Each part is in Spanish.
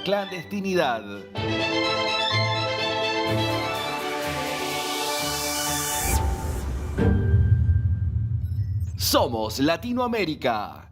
clandestinidad. Somos Latinoamérica.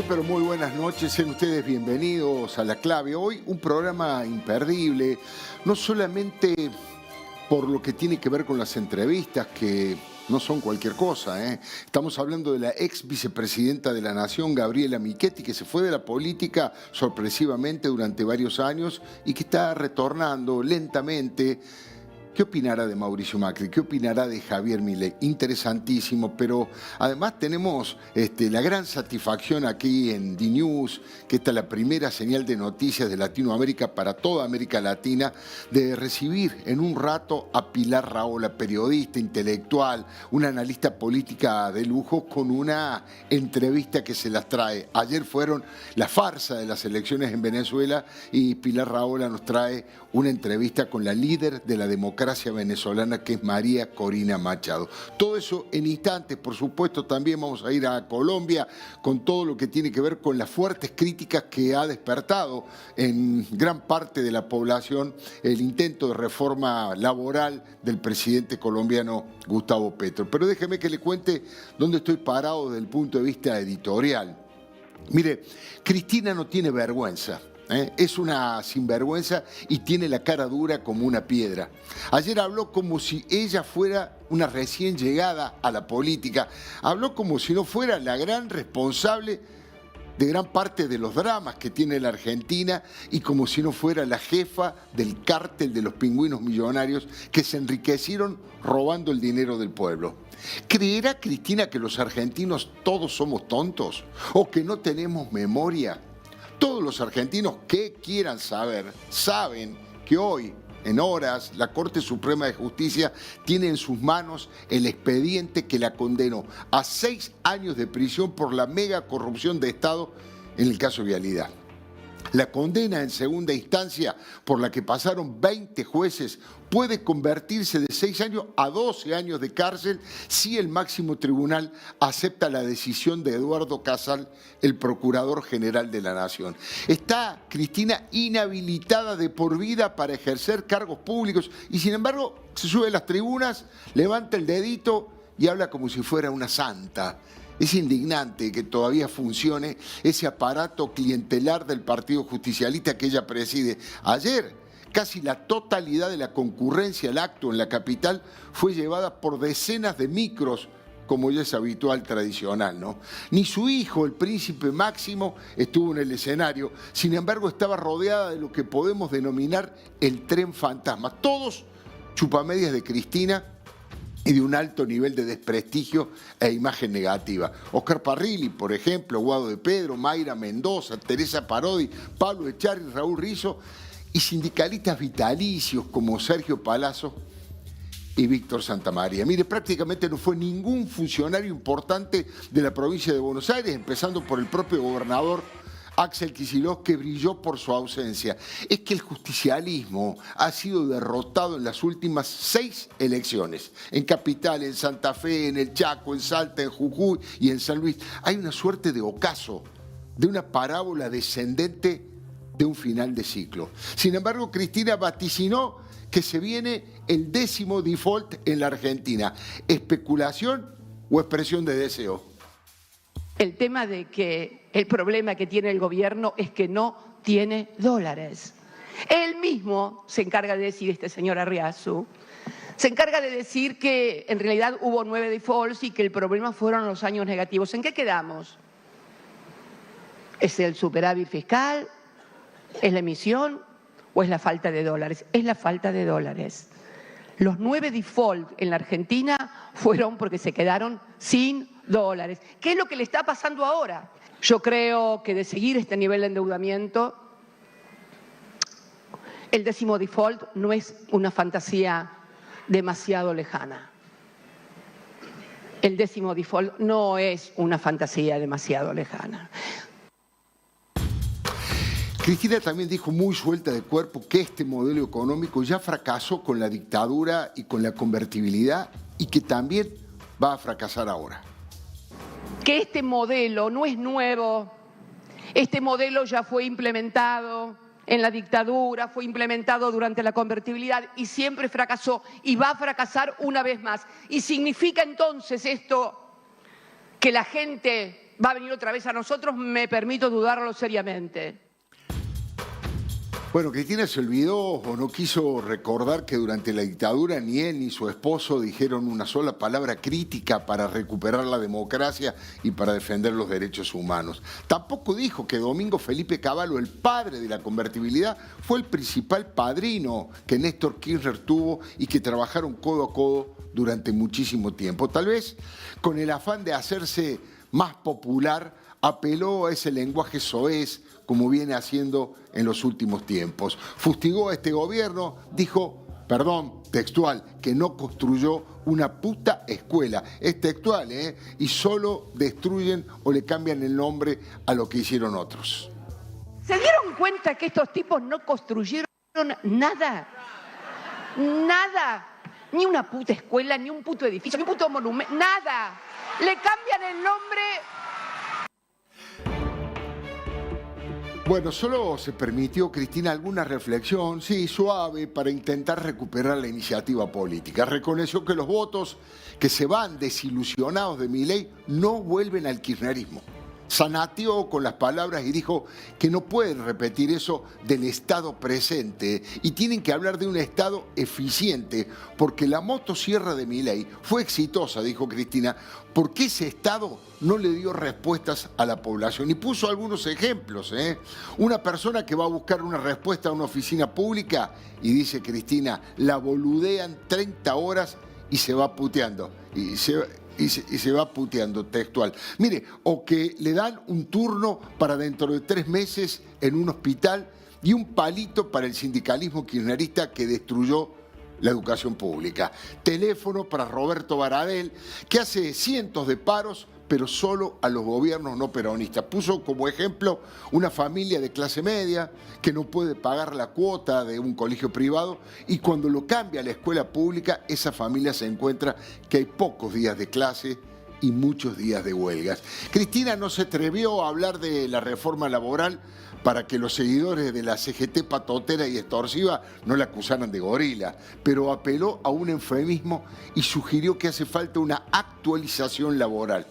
Pero muy buenas noches, sean ustedes bienvenidos a La Clave. Hoy un programa imperdible, no solamente por lo que tiene que ver con las entrevistas, que no son cualquier cosa, ¿eh? Estamos hablando de la ex vicepresidenta de la Nación, Gabriela Michetti, que se fue de la política sorpresivamente durante varios años y que está retornando lentamente. ¿Qué opinará de Mauricio Macri? ¿Qué opinará de Javier Milei? Interesantísimo, pero además tenemos la gran satisfacción aquí en DNews, que esta es la primera señal de noticias de Latinoamérica para toda América Latina, de recibir en un rato a Pilar Rahola, periodista, intelectual, una analista política de lujo, con una entrevista que se las trae. Ayer fueron la farsa de las elecciones en Venezuela y Pilar Rahola nos trae una entrevista con la líder de la democracia venezolana, que es María Corina Machado. Todo eso en instantes. Por supuesto, también vamos a ir a Colombia con todo lo que tiene que ver con las fuertes críticas que ha despertado en gran parte de la población el intento de reforma laboral del presidente colombiano Gustavo Petro. Pero déjeme que le cuente dónde estoy parado desde el punto de vista editorial. Mire, Cristina no tiene vergüenza. Es una sinvergüenza y tiene la cara dura como una piedra. Ayer habló como si ella fuera una recién llegada a la política. Habló como si no fuera la gran responsable de gran parte de los dramas que tiene la Argentina y como si no fuera la jefa del cártel de los pingüinos millonarios que se enriquecieron robando el dinero del pueblo. ¿Creerá Cristina que los argentinos todos somos tontos o que no tenemos memoria? Todos los argentinos que quieran saber, saben que hoy, en horas, la Corte Suprema de Justicia tiene en sus manos el expediente que la condenó a 6 años de prisión por la mega corrupción de Estado en el caso Vialidad. La condena en segunda instancia, por la que pasaron 20 jueces, puede convertirse de 6 años a 12 años de cárcel si el máximo tribunal acepta la decisión de Eduardo Casal, el Procurador General de la Nación. Está Cristina inhabilitada de por vida para ejercer cargos públicos y sin embargo se sube a las tribunas, levanta el dedito y habla como si fuera una santa. Es indignante que todavía funcione ese aparato clientelar del Partido Justicialista que ella preside. Ayer, casi la totalidad de la concurrencia al acto en la capital fue llevada por decenas de micros, como ya es habitual, tradicional, ¿no? Ni su hijo, el príncipe Máximo, estuvo en el escenario. Sin embargo, estaba rodeada de lo que podemos denominar el tren fantasma. Todos chupamedias de Cristina y de un alto nivel de desprestigio e imagen negativa. Oscar Parrilli, por ejemplo, Guado de Pedro, Mayra Mendoza, Teresa Parodi, Pablo Echarri, Raúl Rizzo, y sindicalistas vitalicios como Sergio Palazzo y Víctor Santamaría. Mire, prácticamente no fue ningún funcionario importante de la provincia de Buenos Aires, empezando por el propio gobernador Axel Kicillof, que brilló por su ausencia. Es que el justicialismo ha sido derrotado en las últimas 6 elecciones. En Capital, en Santa Fe, en el Chaco, en Salta, en Jujuy y en San Luis. Hay una suerte de ocaso, de una parábola descendente de un final de ciclo. Sin embargo, Cristina vaticinó que se viene el 10º default en la Argentina. ¿Especulación o expresión de deseo? El tema de que el problema que tiene el gobierno es que no tiene dólares. Él mismo se encarga de decir, este señor Arriazu, se encarga de decir que en realidad hubo 9 defaults y que el problema fueron los años negativos. ¿En qué quedamos? ¿Es el superávit fiscal? ¿Es la emisión? ¿O es la falta de dólares? Es la falta de dólares. Los 9 defaults en la Argentina fueron porque se quedaron sin dólares. ¿Qué es lo que le está pasando ahora? Yo creo que de seguir este nivel de endeudamiento, el 10º default no es una fantasía demasiado lejana. El 10º default no es una fantasía demasiado lejana. Cristina también dijo muy suelta de cuerpo que este modelo económico ya fracasó con la dictadura y con la convertibilidad y que también va a fracasar ahora. Que este modelo no es nuevo, este modelo ya fue implementado en la dictadura, fue implementado durante la convertibilidad y siempre fracasó y va a fracasar una vez más. ¿Y significa entonces esto que la gente va a venir otra vez a nosotros? Me permito dudarlo seriamente. Bueno, Cristina se olvidó o no quiso recordar que durante la dictadura ni él ni su esposo dijeron una sola palabra crítica para recuperar la democracia y para defender los derechos humanos. Tampoco dijo que Domingo Felipe Cavallo, el padre de la convertibilidad, fue el principal padrino que Néstor Kirchner tuvo y que trabajaron codo a codo durante muchísimo tiempo. Tal vez con el afán de hacerse más popular, apeló a ese lenguaje soez como viene haciendo en los últimos tiempos. Fustigó a este gobierno, dijo, perdón, textual, que no construyó una puta escuela. Es textual, ¿eh? Y solo destruyen o le cambian el nombre a lo que hicieron otros. ¿Se dieron cuenta que estos tipos no construyeron nada? Nada. Ni una puta escuela, ni un puto edificio, ni un puto monumento, nada. Le cambian el nombre. Bueno, solo se permitió, Cristina, alguna reflexión, sí, suave, para intentar recuperar la iniciativa política. Reconoció que los votos que se van desilusionados de Milei no vuelven al kirchnerismo. Zanateó con las palabras y dijo que no pueden repetir eso del Estado presente y tienen que hablar de un Estado eficiente, porque la motosierra de Milei fue exitosa, dijo Cristina, porque ese Estado no le dio respuestas a la población. Y puso algunos ejemplos. Una persona que va a buscar una respuesta a una oficina pública y dice Cristina, la boludean 30 horas y se va puteando. Y se va puteando, textual. Mire, o que le dan un turno para dentro de 3 meses en un hospital y un palito para el sindicalismo kirchnerista que destruyó la educación pública. Teléfono para Roberto Baradel, que hace cientos de paros, pero solo a los gobiernos no peronistas. Puso como ejemplo una familia de clase media que no puede pagar la cuota de un colegio privado y cuando lo cambia a la escuela pública, esa familia se encuentra que hay pocos días de clase y muchos días de huelgas. Cristina no se atrevió a hablar de la reforma laboral para que los seguidores de la CGT patotera y extorsiva no la acusaran de gorila, pero apeló a un eufemismo y sugirió que hace falta una actualización laboral.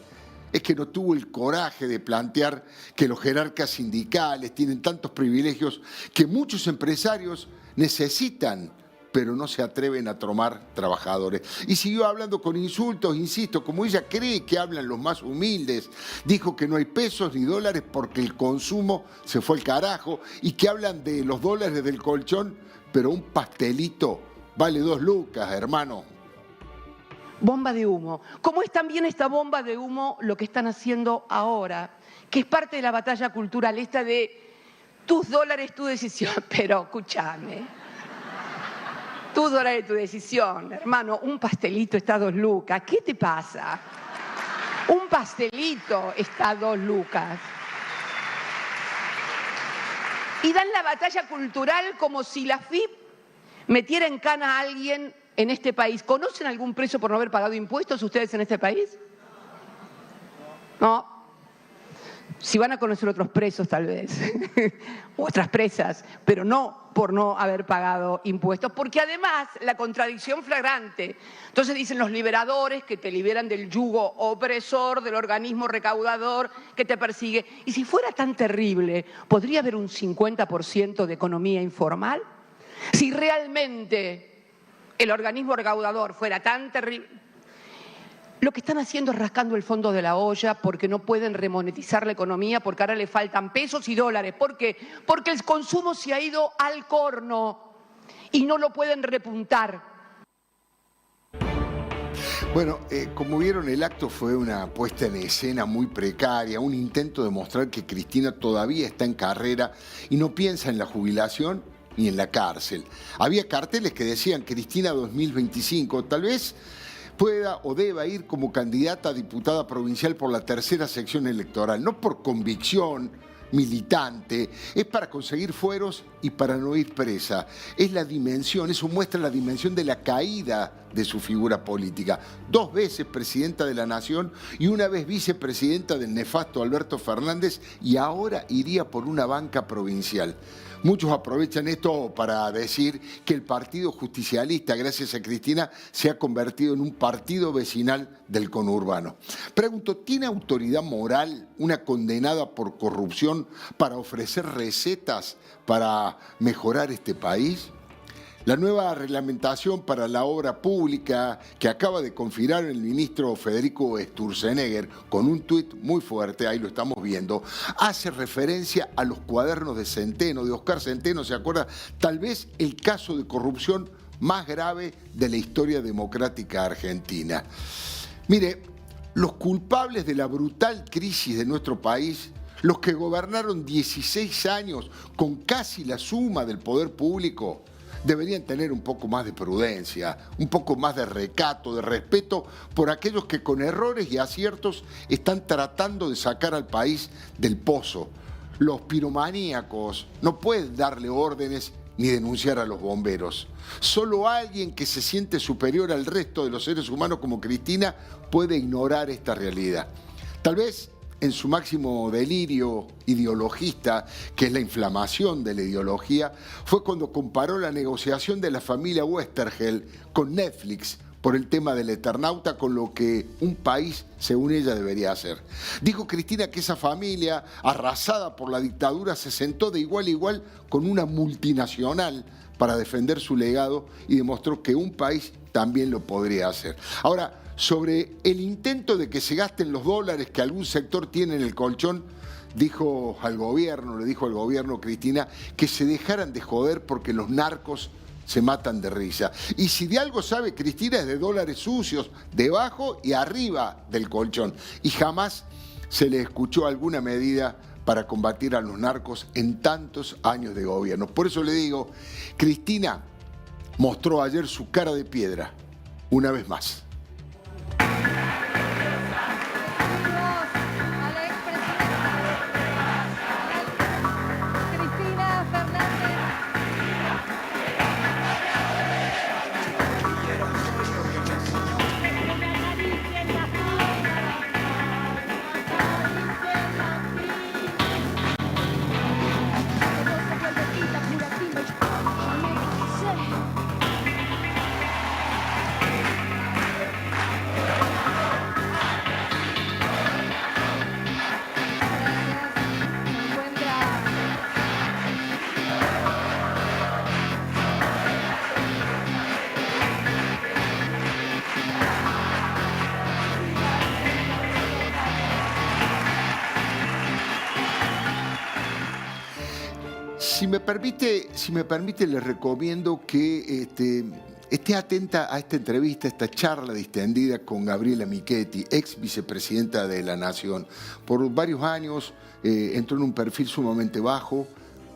Es que no tuvo el coraje de plantear que los jerarcas sindicales tienen tantos privilegios que muchos empresarios necesitan, pero no se atreven a tomar trabajadores. Y siguió hablando con insultos, insisto, como ella cree que hablan los más humildes. Dijo que no hay pesos ni dólares porque el consumo se fue al carajo y que hablan de los dólares del colchón, pero un pastelito vale 2 lucas, hermano. Bomba de humo. ¿Cómo es también esta bomba de humo lo que están haciendo ahora? Que es parte de la batalla cultural, esta de tus dólares, tu decisión. Pero escúchame, tus dólares, tu decisión. Hermano, un pastelito está a 2 lucas. ¿Qué te pasa? Un pastelito está a 2 lucas. Y dan la batalla cultural como si la FIP metiera en cana a alguien en este país. ¿Conocen algún preso por no haber pagado impuestos ustedes en este país? No. Si van a conocer otros presos, tal vez, u otras presas, pero no por no haber pagado impuestos, porque además la contradicción flagrante. Entonces dicen los liberadores que te liberan del yugo opresor, del organismo recaudador que te persigue. Y si fuera tan terrible, ¿podría haber un 50% de economía informal? Si realmente el organismo recaudador fuera tan terrible. Lo que están haciendo es rascando el fondo de la olla porque no pueden remonetizar la economía, porque ahora le faltan pesos y dólares. ¿Por qué? Porque el consumo se ha ido al corno y no lo pueden repuntar. Bueno, como vieron, el acto fue una puesta en escena muy precaria, un intento de mostrar que Cristina todavía está en carrera y no piensa en la jubilación ni en la cárcel. Había carteles que decían Cristina 2025, tal vez pueda o deba ir como candidata a diputada provincial por la tercera sección electoral, no por convicción militante, es para conseguir fueros y para no ir presa. Es la dimensión, eso muestra la dimensión de la caída de su figura política. 2 veces presidenta de la Nación y una vez vicepresidenta del nefasto Alberto Fernández y ahora iría por una banca provincial. Muchos aprovechan esto para decir que el Partido Justicialista, gracias a Cristina, se ha convertido en un partido vecinal del conurbano. Pregunto, ¿tiene autoridad moral una condenada por corrupción para ofrecer recetas para mejorar este país? La nueva reglamentación para la obra pública que acaba de confirmar el ministro Federico Sturzenegger con un tuit muy fuerte, ahí lo estamos viendo, hace referencia a los cuadernos de Centeno, de Oscar Centeno, ¿se acuerda? Tal vez el caso de corrupción más grave de la historia democrática argentina. Mire, los culpables de la brutal crisis de nuestro país, los que gobernaron 16 años con casi la suma del poder público, deberían tener un poco más de prudencia, un poco más de recato, de respeto por aquellos que con errores y aciertos están tratando de sacar al país del pozo. Los piromaníacos no pueden darle órdenes ni denunciar a los bomberos. Solo alguien que se siente superior al resto de los seres humanos como Cristina puede ignorar esta realidad. Tal vez en su máximo delirio ideologista, que es la inflamación de la ideología, fue cuando comparó la negociación de la familia Westergel con Netflix por el tema del Eternauta con lo que un país, según ella, debería hacer. Dijo Cristina que esa familia, arrasada por la dictadura, se sentó de igual a igual con una multinacional para defender su legado y demostró que un país también lo podría hacer. Ahora, sobre el intento de que se gasten los dólares que algún sector tiene en el colchón, le dijo al gobierno Cristina que se dejaran de joder porque los narcos se matan de risa. Y si de algo sabe Cristina es de dólares sucios, debajo y arriba del colchón. Y jamás se le escuchó alguna medida para combatir a los narcos en tantos años de gobierno. Por eso le digo, Cristina mostró ayer su cara de piedra, una vez más. Si me permite, les recomiendo que esté atenta a esta entrevista, a esta charla distendida con Gabriela Michetti, ex vicepresidenta de la Nación. Por varios años entró en un perfil sumamente bajo,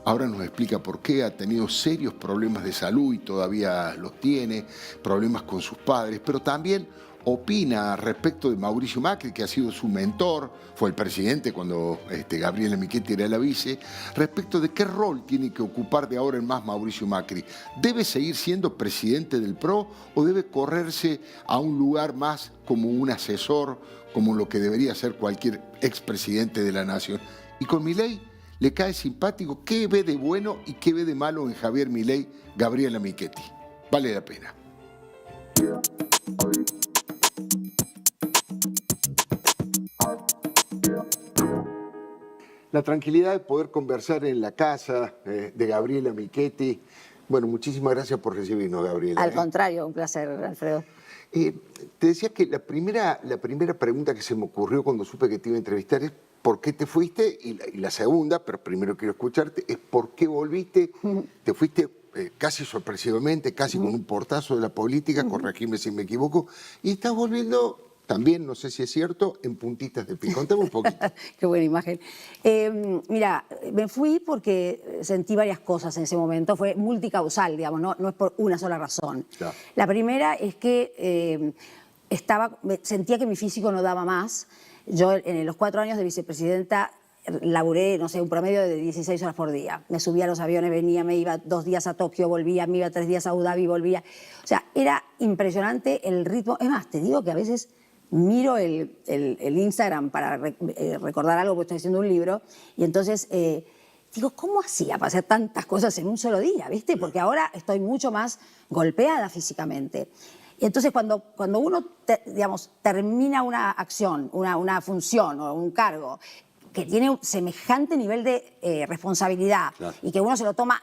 ahora nos explica por qué, ha tenido serios problemas de salud y todavía los tiene, problemas con sus padres, pero también opina respecto de Mauricio Macri, que ha sido su mentor, fue el presidente cuando Gabriela Michetti era la vice, respecto de qué rol tiene que ocupar de ahora en más Mauricio Macri. ¿Debe seguir siendo presidente del PRO o debe correrse a un lugar más como un asesor, como lo que debería ser cualquier expresidente de la nación? Y con Milei, ¿le cae simpático? ¿Qué ve de bueno y qué ve de malo en Javier Milei, Gabriela Michetti? Vale la pena. La tranquilidad de poder conversar en la casa de Gabriela Michetti. Bueno, muchísimas gracias por recibirnos, Gabriela. Al contrario, un placer, Alfredo. Te decía que la primera pregunta que se me ocurrió cuando supe que te iba a entrevistar es ¿por qué te fuiste? Y la segunda, pero primero quiero escucharte, es ¿por qué volviste? Te fuiste casi sorpresivamente, casi con un portazo de la política, corregime si me equivoco, y estás volviendo también, no sé si es cierto, en puntitas de pie. Contame un poquito. Qué buena imagen. Mira, me fui porque sentí varias cosas en ese momento. Fue multicausal, digamos, no es por una sola razón. Ya. La primera es que sentía que mi físico no daba más. Yo en los 4 años de vicepresidenta laburé, no sé, un promedio de 16 horas por día. Me subía a los aviones, venía, me iba 2 días a Tokio, volvía, me iba 3 días a Abu Dhabi, volvía. O sea, era impresionante el ritmo. Es más, te digo que a veces miro el Instagram para recordar algo, porque estoy haciendo un libro, y entonces digo, ¿cómo hacía para hacer tantas cosas en un solo día? ¿Viste? Porque ahora estoy mucho más golpeada físicamente. Y entonces cuando uno, digamos, termina una acción, una función o un cargo que tiene un semejante nivel de responsabilidad, claro, y que uno se lo toma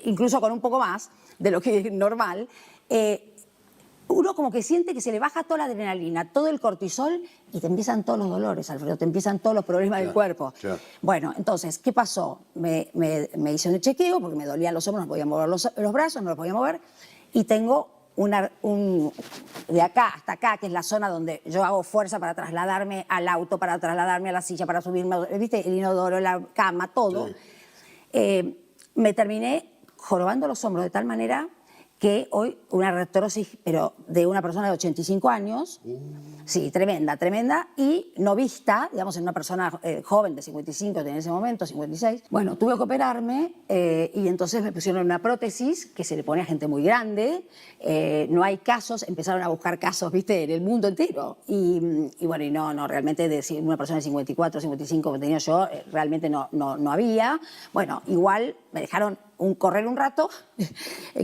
incluso con un poco más de lo que es normal, uno como que siente que se le baja toda la adrenalina, todo el cortisol y te empiezan todos los dolores, Alfredo, te empiezan todos los problemas del cuerpo. Claro. Bueno, entonces, ¿qué pasó? Me hice un chequeo porque me dolían los hombros, no podía mover los brazos, no los podía mover, y tengo de acá hasta acá, que es la zona donde yo hago fuerza para trasladarme al auto, para trasladarme a la silla, para subirme, ¿viste? El inodoro, la cama, todo. Sí. Me terminé jorobando los hombros de tal manera que hoy una artrosis, pero de una persona de 85 años, sí, tremenda, tremenda, y no vista, digamos, en una persona joven de 55, en ese momento, 56. Bueno, tuve que operarme y entonces me pusieron una prótesis que se le pone a gente muy grande. No hay casos, empezaron a buscar casos, viste, en el mundo entero. Y bueno, y no, realmente de una persona de 54, 55 que tenía yo, realmente no había. Bueno, igual me dejaron correr un rato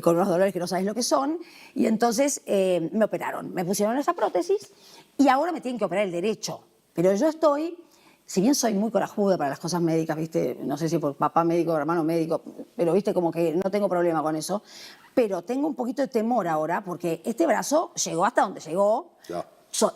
con unos dolores que no sabes lo que son, y entonces me operaron, me pusieron esa prótesis y ahora me tienen que operar el derecho. Pero yo estoy, si bien soy muy corajuda para las cosas médicas, ¿viste? No sé si por papá médico o hermano médico, pero ¿viste? Como que no tengo problema con eso, pero tengo un poquito de temor ahora porque este brazo llegó hasta donde llegó. Ya.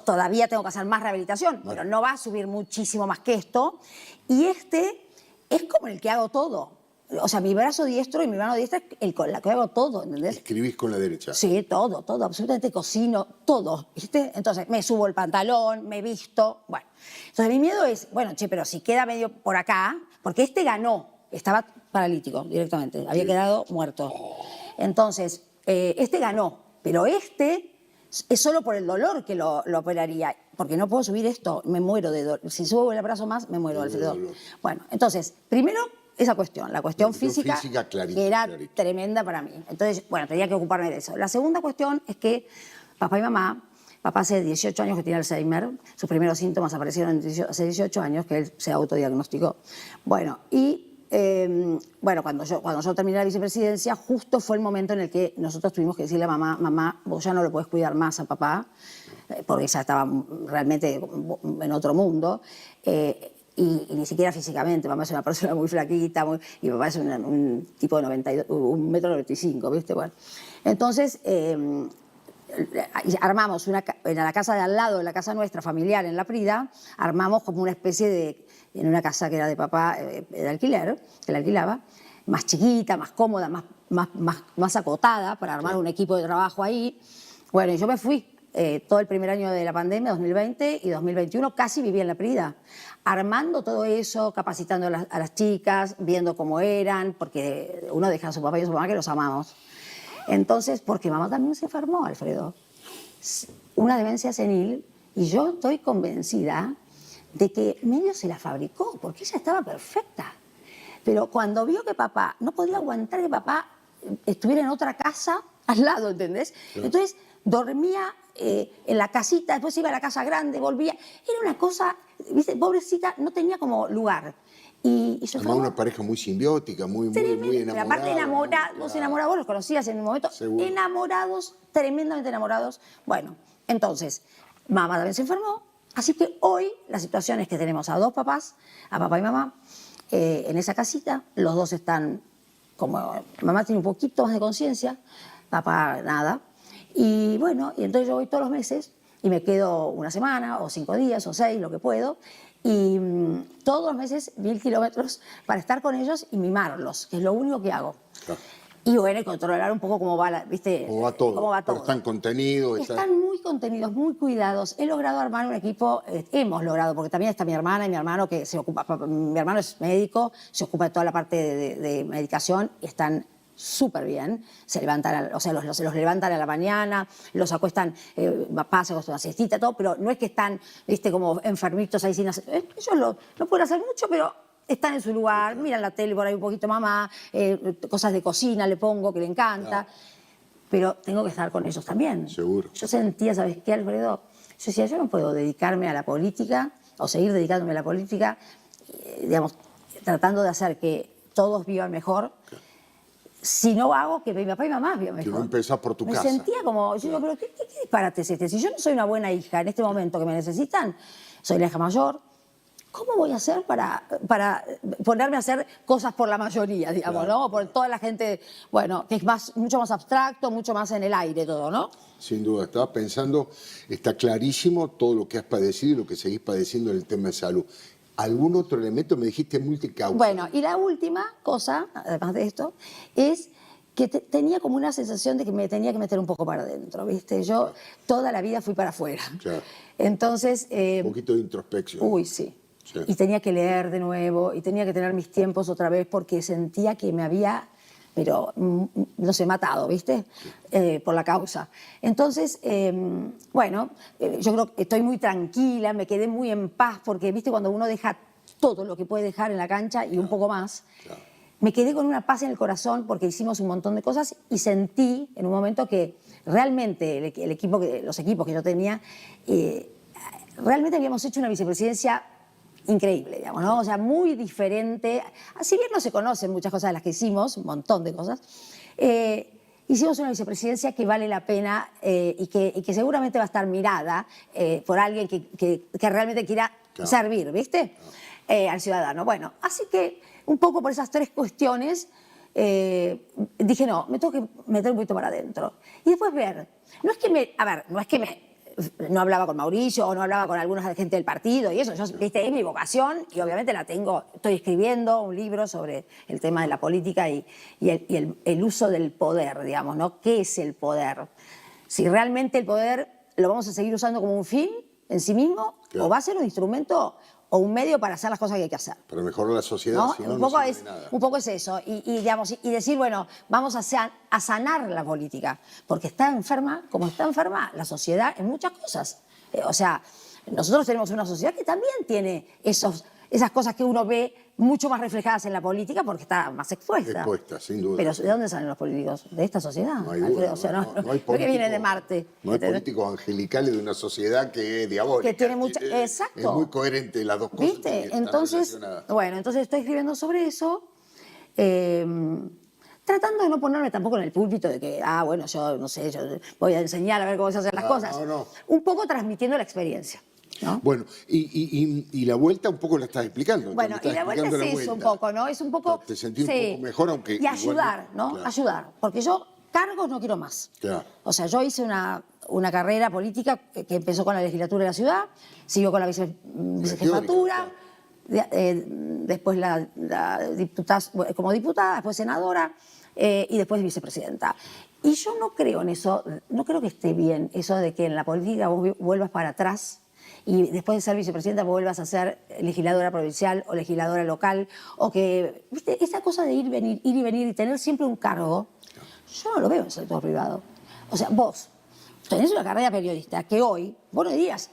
Todavía tengo que hacer más rehabilitación, pero no va a subir muchísimo más que esto, y este es como el que hago todo. O sea, mi brazo diestro y mi mano diestra es con la que hago todo, ¿entendés? ¿Escribís con la derecha? Sí, todo, absolutamente cocino, todo, ¿viste? Entonces me subo el pantalón, me visto, bueno. Entonces mi miedo es, bueno, che, pero si queda medio por acá, porque este ganó, estaba paralítico directamente, había quedado muerto. Entonces, este ganó, pero este es solo por el dolor que lo operaría, porque no puedo subir esto, me muero de dolor. Si subo el brazo más, me muero, Alfredo. Bueno, entonces, primero esa cuestión, la cuestión física que era tremenda para mí. Entonces, bueno, tenía que ocuparme de eso. La segunda cuestión es que papá y mamá, papá hace 18 años que tiene Alzheimer, sus primeros síntomas aparecieron hace 18 años que él se autodiagnosticó. Bueno, y bueno, cuando yo terminé la vicepresidencia, justo fue el momento en el que nosotros tuvimos que decirle a mamá, mamá, vos ya no lo podés cuidar más a papá, porque ya estaba realmente en otro mundo. Y ni siquiera físicamente, mamá es una persona muy flaquita, y papá es un tipo de 1,95 m, ¿viste? Bueno, entonces armamos en la casa de al lado, en la casa nuestra familiar, en La Prida, armamos como una especie en una casa que era de papá, de alquiler, que la alquilaba, más chiquita, más cómoda, más acotada, para armar un equipo de trabajo ahí. Bueno, y yo me fui. Todo el primer año de la pandemia, 2020 y 2021, casi viví en La Prida, armando todo eso, capacitando a las chicas, viendo cómo eran, porque uno deja a su papá y a su mamá que los amamos. Entonces, porque mamá también se enfermó, Alfredo. una demencia senil y yo estoy convencida de que medio se la fabricó, porque ella estaba perfecta. Pero cuando vio que papá, no podía aguantar que papá estuviera en otra casa al lado, ¿entendés? Claro. Entonces dormía en la casita, después iba a la casa grande, volvía. Era una cosa, ¿viste? Pobrecita, no tenía como lugar. Y además una pareja muy simbiótica, muy enamorada. Pero aparte enamorados, los conocías en un momento. Seguro. Enamorados, tremendamente enamorados. Bueno, entonces, mamá también se enfermó. Así que hoy la situación es que tenemos a dos papás, a papá y mamá, en esa casita. Los dos están como... Mamá tiene un poquito más de conciencia, papá nada. Y bueno, y entonces yo voy todos los meses y me quedo una semana o 5 días o 6, lo que puedo. Y todos los meses 1000 kilómetros para estar con ellos y mimarlos, que es lo único que hago. Claro. Y bueno, y controlar un poco cómo va, ¿viste? Cómo va todo. Cómo va todo. Pero están contenidos. Están muy contenidos, muy cuidados. He logrado armar un equipo, hemos logrado, porque también está mi hermana y mi hermano que se ocupa, mi hermano es médico, se ocupa de toda la parte de medicación y están súper bien, se levantan, o sea, los levantan a la mañana, los acuestan, papá se acuesta una siestita, todo, pero no es que están, viste, como enfermitos ahí sin hacer, ellos no pueden hacer mucho, pero están en su lugar, miran la tele por ahí un poquito, mamá, cosas de cocina le pongo que le encanta, pero tengo que estar con ellos también. Seguro. Yo sentía, ¿sabes qué, Alfredo? Yo decía, yo no puedo dedicarme a la política, o seguir dedicándome a la política, digamos, tratando de hacer que todos vivan mejor, si no hago que mi papá y mamá vivan mejor. Que no empezás por tu casa. Me sentía como, yo digo, pero ¿qué disparate es este? Si yo no soy una buena hija en este momento que me necesitan, soy la hija mayor, ¿cómo voy a hacer para ponerme a hacer cosas por la mayoría, digamos, ¿no? Por toda la gente, bueno, que es mucho más abstracto, mucho más en el aire todo, ¿no? Sin duda, estaba pensando, está clarísimo todo lo que has padecido y lo que seguís padeciendo en el tema de salud. ¿Algún otro elemento? Me dijiste multicausa. Bueno, y la última cosa, además de esto, es que tenía como una sensación de que me tenía que meter un poco para adentro, ¿viste? Yo toda la vida fui para afuera. Claro. Entonces... un poquito de introspección. Uy, sí. Sí. Y tenía que leer de nuevo, y tenía que tener mis tiempos otra vez, porque sentía que me había, pero no sé, matado, ¿viste? Sí. Por la causa. Entonces, bueno, yo creo que estoy muy tranquila, me quedé muy en paz, porque, ¿viste? Cuando uno deja todo lo que puede dejar en la cancha y un poco más, me quedé con una paz en el corazón porque hicimos un montón de cosas y sentí en un momento que realmente los equipos que yo tenía, realmente habíamos hecho una vicepresidencia increíble, digamos, ¿no? O sea, muy diferente. Si bien no se conocen muchas cosas de las que hicimos, un montón de cosas, hicimos una vicepresidencia que vale la pena y que seguramente va a estar mirada por alguien que realmente quiera servir, ¿viste? Al ciudadano. Bueno, así que un poco por esas 3 cuestiones dije, no, me tengo que meter un poquito para adentro. Y después ver, no es que no hablaba con Mauricio o no hablaba con alguna gente del partido y eso, ¿viste? Es mi vocación y obviamente la tengo. Estoy escribiendo un libro sobre el tema de la política y el uso del poder, digamos, ¿no? ¿Qué es el poder? Si realmente el poder lo vamos a seguir usando como un fin en sí mismo, o va a ser un instrumento o un medio para hacer las cosas que hay que hacer. Para mejorar la sociedad, ¿no? Si no, no sirve de nada. Un poco es eso. Digamos, y decir, bueno, vamos a sanar la política. Porque está enferma, como está enferma la sociedad en muchas cosas. O sea, nosotros tenemos una sociedad que también tiene esas cosas que uno ve mucho más reflejadas en la política porque está más expuesta. Expuesta, sin duda. Pero ¿de dónde salen los políticos? De esta sociedad. No hay duda, o sea, no hay políticos que vienen de Marte. No hay políticos angelicales de una sociedad que es diabólica. Que tiene mucha... Exacto. Es muy coherente las dos cosas. ¿Viste? Entonces, bueno, entonces estoy escribiendo sobre eso, tratando de no ponerme tampoco en el púlpito de que, bueno, yo no sé, yo voy a enseñar a ver cómo se hacen las cosas. No. Un poco transmitiendo la experiencia. ¿No? Bueno, y la vuelta un poco la estás explicando. Bueno, y la vuelta es eso un poco, ¿no? Es un poco... Te sentí un poco mejor, aunque... Y ayudar, ¿no? Claro. Ayudar, porque yo cargos no quiero más. Claro. O sea, yo hice una carrera política que empezó con la legislatura de la ciudad, siguió con la vicejefatura, después como diputada, después senadora y después vicepresidenta. Y yo no creo en eso, no creo que esté bien eso de que en la política vos vuelvas para atrás y después de ser vicepresidenta vuelvas a ser legisladora provincial o legisladora local, o que, ¿viste? Esa cosa de ir y venir y tener siempre un cargo, yo no lo veo en el sector privado. O sea, vos tenés una carrera periodista que hoy, vos no dirías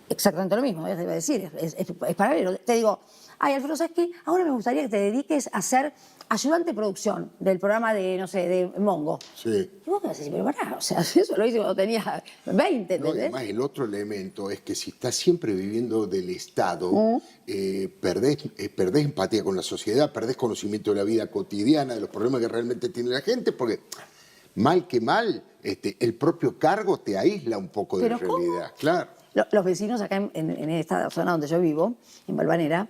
exactamente lo mismo, te iba a decir, es paralelo. Te digo, ay, Alfredo, ¿sabes qué? Ahora me gustaría que te dediques a ser ayudante de producción del programa de, no sé, de Mongo. Sí. Y vos me decís, pero pará, o sea, eso lo hice cuando tenía 20, No, y ¿entendés? además el otro elemento es que si estás siempre viviendo del Estado, perdés empatía con la sociedad, perdés conocimiento de la vida cotidiana, de los problemas que realmente tiene la gente, porque mal que mal, el propio cargo te aísla un poco de la ¿Pero cómo? realidad. Claro. Los vecinos acá en esta zona donde yo vivo, en Valvanera,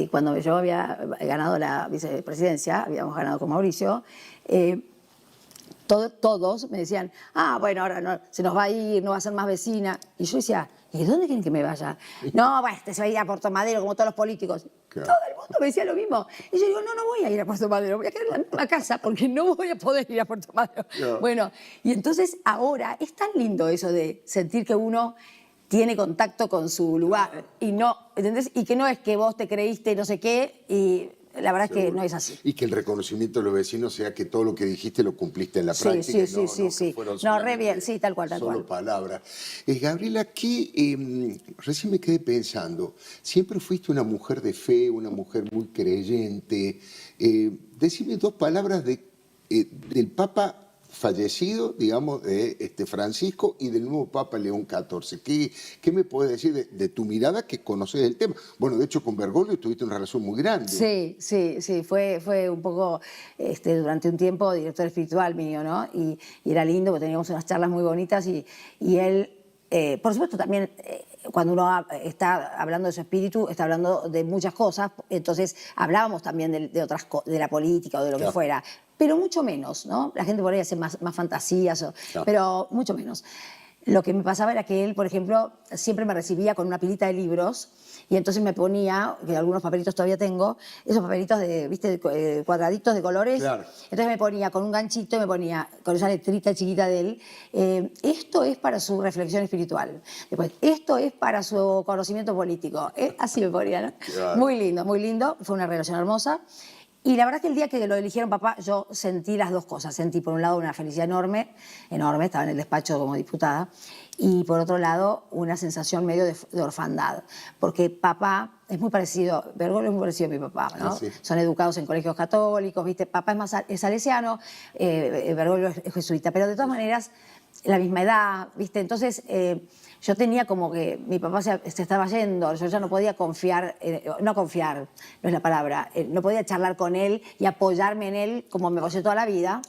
cuando yo había ganado la vicepresidencia, habíamos ganado con Mauricio, todos me decían, bueno, ahora no, se nos va a ir, no va a ser más vecina. Y yo decía, ¿y dónde quieren que me vaya? No, bueno, se va a ir a Puerto Madero como todos los políticos. Claro. Todo el mundo me decía lo mismo. Y yo digo, no voy a ir a Puerto Madero, voy a quedar en la misma casa porque no voy a poder ir a Puerto Madero. Claro. Bueno, y entonces ahora es tan lindo eso de sentir que uno tiene contacto con su lugar y no, ¿entendés? Y que no es que vos te creíste no sé qué y la verdad es que no es así. Y que el reconocimiento de los vecinos sea que todo lo que dijiste lo cumpliste en la práctica. Sí. Que No, re bien, sí, tal cual. Solo palabras. Gabriela, aquí recién me quedé pensando, siempre fuiste una mujer de fe, una mujer muy creyente. Decime dos palabras del Papa fallecido, digamos, de Francisco y del nuevo Papa León XIV. ¿Qué me puedes decir de tu mirada que conoces el tema? Bueno, de hecho con Bergoglio tuviste una relación muy grande. Sí, fue un poco, durante un tiempo, director espiritual mío, ¿no? Y era lindo porque teníamos unas charlas muy bonitas y él, por supuesto también, cuando uno está hablando de su espíritu, está hablando de muchas cosas, entonces hablábamos también de otras de la política o de lo que fuera, pero mucho menos, ¿no? La gente por ahí hace más fantasías, pero mucho menos. Lo que me pasaba era que él, por ejemplo, siempre me recibía con una pilita de libros y entonces me ponía, que algunos papelitos todavía tengo, esos papelitos ¿viste? Cuadraditos de colores. Claro. Entonces me ponía con un ganchito, me ponía con esa letrita chiquita de él, esto es para su reflexión espiritual. Después, esto es para su conocimiento político. Así me ponía, ¿no? Claro. Muy lindo, fue una relación hermosa. Y la verdad es que el día que lo eligieron papá, yo sentí las dos cosas. Sentí, por un lado, una felicidad enorme, estaba en el despacho como diputada, y por otro lado, una sensación medio de orfandad. Porque papá es muy parecido, Bergoglio es muy parecido a mi papá, ¿no? Sí. Son educados en colegios católicos, ¿viste? Papá es salesiano, Bergoglio es jesuita, pero de todas maneras, la misma edad, ¿viste? Entonces, yo tenía como que mi papá se estaba yendo, yo ya no podía confiar, no es la palabra, no podía charlar con él y apoyarme en él como me apoyé toda la vida.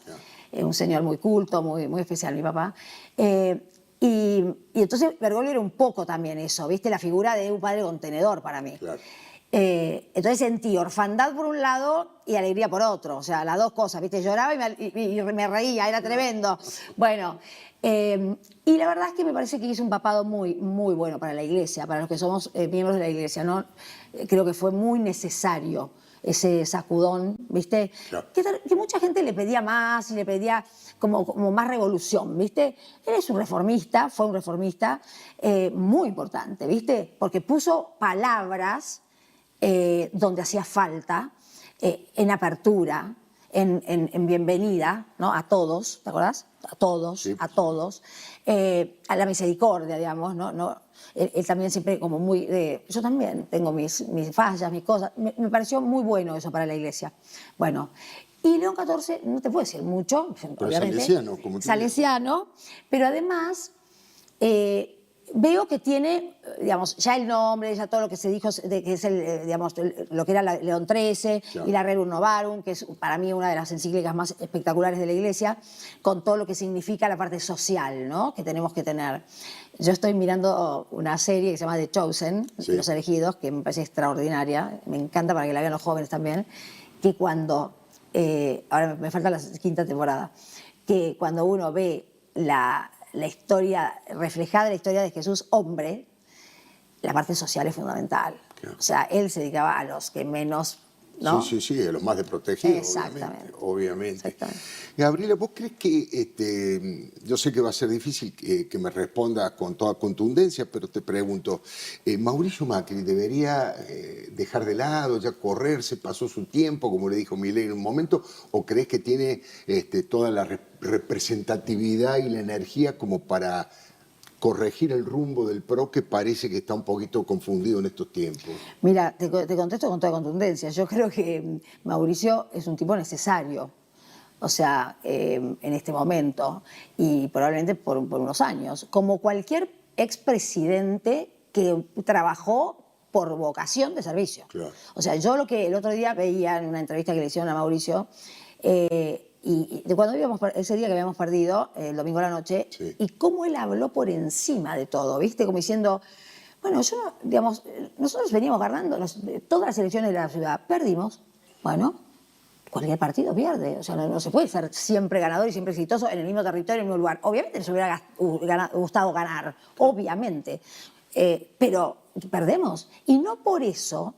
Un señor muy culto, muy especial mi papá. Y entonces Bergoglio era un poco también eso, ¿viste? La figura de un padre contenedor para mí. Claro. Entonces sentí orfandad por un lado y alegría por otro, o sea, las dos cosas, ¿viste? Lloraba y me reía, era tremendo. Bueno, y la verdad es que me parece que hizo un papado muy bueno para la Iglesia, para los que somos miembros de la Iglesia, ¿no? Creo que fue muy necesario ese sacudón, ¿viste? Claro. Que mucha gente le pedía más y le pedía como más revolución, ¿viste? Él es un reformista, fue un reformista muy importante, ¿viste? Porque puso palabras donde hacía falta, en apertura, en bienvenida, ¿no? A todos, ¿te acordás? A todos, Sí. a todos. A la misericordia, digamos, ¿no? Él también siempre como muy... yo también tengo mis fallas, mis cosas. Me pareció muy bueno eso para la Iglesia. Bueno, y León XIV, no te puedo decir mucho, Pero obviamente. salesiano, como tú Salesiano, pero además... veo que tiene, digamos, ya el nombre, ya todo lo que se dijo, que es digamos, lo que era León XIII, Claro. y la Rerum Novarum, que es para mí una de las encíclicas más espectaculares de la Iglesia, con todo lo que significa la parte social, ¿no? Que tenemos que tener. Yo estoy mirando una serie que se llama The Chosen, Sí. Los Elegidos, que me parece extraordinaria, me encanta para que la vean los jóvenes también, que cuando, ahora me falta la quinta temporada, que cuando uno ve la historia, reflejada la historia de Jesús hombre, la parte social es fundamental. Claro. O sea, él se dedicaba a los que menos ¿no? Sí, de los más desprotegidos, Exactamente. obviamente. Exactamente. Gabriela, ¿vos crees que, yo sé que va a ser difícil que me respondas con toda contundencia, pero te pregunto, ¿Mauricio Macri debería dejar de lado, ya correrse, pasó su tiempo, como le dijo Milei en un momento, o crees que tiene toda la representatividad y la energía como para corregir el rumbo del PRO, que parece que está un poquito confundido en estos tiempos? Mira, te contesto con toda contundencia. Yo creo que Mauricio es un tipo necesario, o sea, en este momento, y probablemente por unos años, como cualquier expresidente que trabajó por vocación de servicio. Claro. O sea, yo lo que el otro día veía en una entrevista que le hicieron a Mauricio, y de cuando ese día que habíamos perdido, el domingo a la noche, Sí. y cómo él habló por encima de todo, ¿viste? Como diciendo, bueno, digamos, nosotros veníamos ganando todas las elecciones de la ciudad, perdimos, bueno, cualquier partido pierde, o sea, no se puede ser siempre ganador y siempre exitoso en el mismo territorio, en el mismo lugar. Obviamente les hubiera gustado ganar, obviamente, pero perdemos. Y no por eso,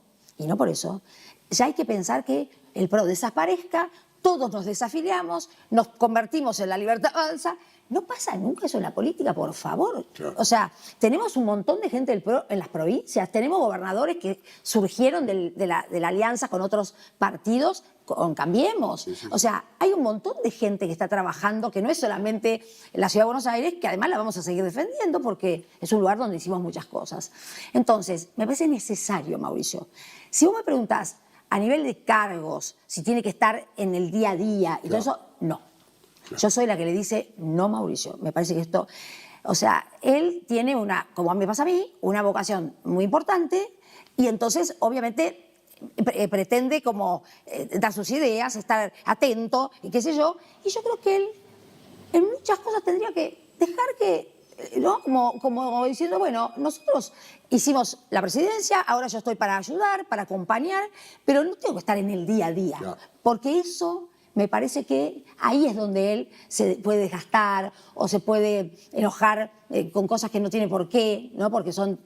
ya hay que pensar que el PRO desaparezca, todos nos desafiliamos, nos convertimos en la libertad avanza. No pasa nunca eso en la política, por favor. Claro. O sea, tenemos un montón de gente del PRO en las provincias, tenemos gobernadores que surgieron de la alianza con otros partidos, con Cambiemos. Sí. O sea, hay un montón de gente que está trabajando, que no es solamente en la Ciudad de Buenos Aires, que además la vamos a seguir defendiendo porque es un lugar donde hicimos muchas cosas. Entonces, me parece necesario, Mauricio. Si vos me preguntás a nivel de cargos, si tiene que estar en el día a día y todo eso, no. Yo soy la que le dice, no, Mauricio, me parece que esto... O sea, él tiene como me pasa a mí, una vocación muy importante y entonces, obviamente, pretende como dar sus ideas, estar atento y qué sé yo. Y yo creo que él en muchas cosas tendría que dejar que, ¿no? Como diciendo, bueno, nosotros hicimos la presidencia, ahora yo estoy para ayudar, para acompañar, pero no tengo que estar en el día a día, Claro. porque eso me parece que ahí es donde él se puede desgastar o se puede enojar con cosas que no tiene por qué, ¿no? Porque son